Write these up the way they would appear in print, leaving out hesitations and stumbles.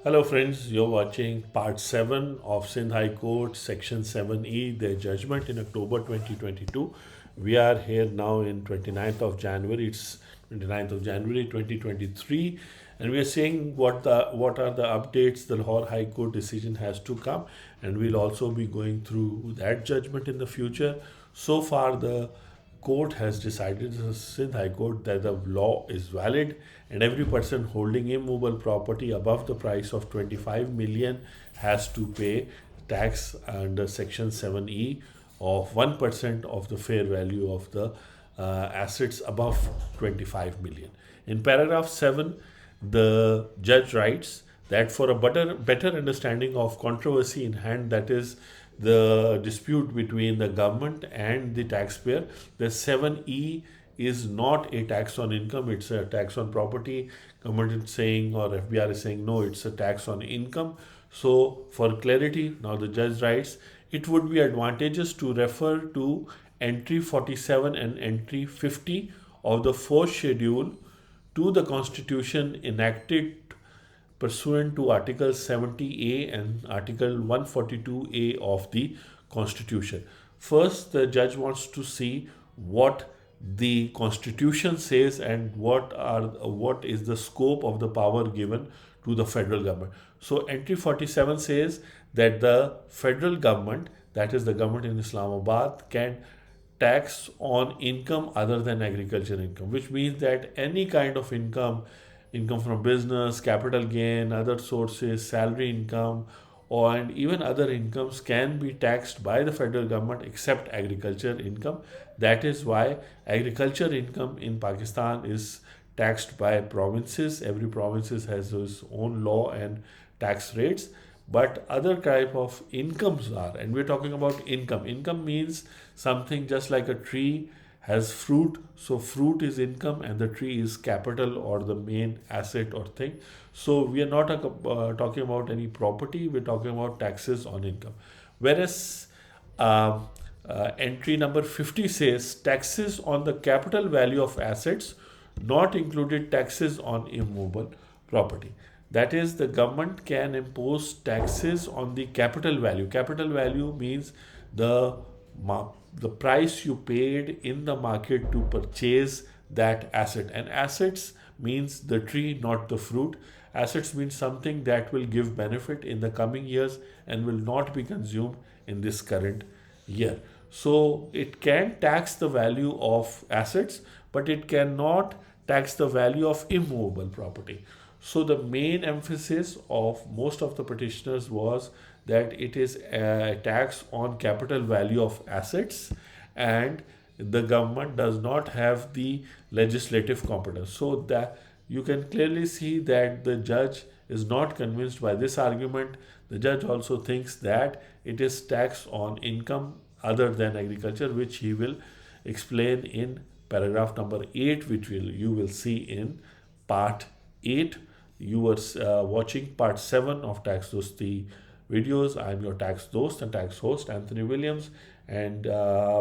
Hello friends, you're watching part 7 of Sindh High Court section 7E, their judgment in October 2022. We are here now in 29th of January. It's 29th of January 2023, and we are seeing what are the updates the Lahore High Court decision has to come, and we'll also be going through that judgment in the future. So far the court has decided, the Sindh High Court, that the law is valid and every person holding immovable property above the price of 25 million has to pay tax under section 7E of 1% of the fair value of the assets above 25 million. In paragraph 7, the judge writes that for a better understanding of controversy in hand, that is the dispute between the government and the taxpayer, the 7E is not a tax on income, it's a tax on property. Government is saying, or FBR is saying, no, it's a tax on income. So for clarity, now the judge writes, it would be advantageous to refer to entry 47 and entry 50 of the fourth schedule to the constitution enacted pursuant to Article 70A and Article 142A of the Constitution. First, the judge wants to see what the Constitution says and what is the scope of the power given to the federal government. So, entry 47 says that the federal government, that is the government in Islamabad, can tax on income other than agriculture income, which means that any kind of income from business, capital gain, other sources, salary income, and even other incomes can be taxed by the federal government except agriculture income. That is why agriculture income in Pakistan is taxed by provinces. Every province has its own law and tax rates, but other type of incomes are, and we're talking about income means something just like a tree has fruit, so fruit is income and the tree is capital or the main asset or thing. So we are not talking about any property, we're talking about taxes on income. Whereas entry number 50 says taxes on the capital value of assets, not included taxes on immovable property. That is, the government can impose taxes on the capital value. Capital value means the price you paid in the market to purchase that asset. And assets means the tree, not the fruit. Assets means something that will give benefit in the coming years and will not be consumed in this current year. So it can tax the value of assets, but it cannot tax the value of immovable property. So the main emphasis of most of the petitioners was that it is a tax on capital value of assets, and the government does not have the legislative competence. So that you can clearly see that the judge is not convinced by this argument. The judge also thinks that it is tax on income other than agriculture, which he will explain in paragraph number 8, which you will see in part 8. You were watching part 7 of Tax Dosti videos. I am your tax host and tax host, Anthony Williams, and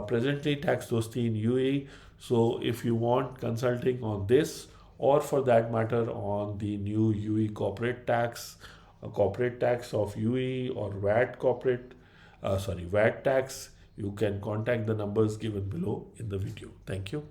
presently Tax Dosti in UAE. So if you want consulting on this, or for that matter on the new UAE corporate tax of UAE, or VAT tax, you can contact the numbers given below in the video. Thank you.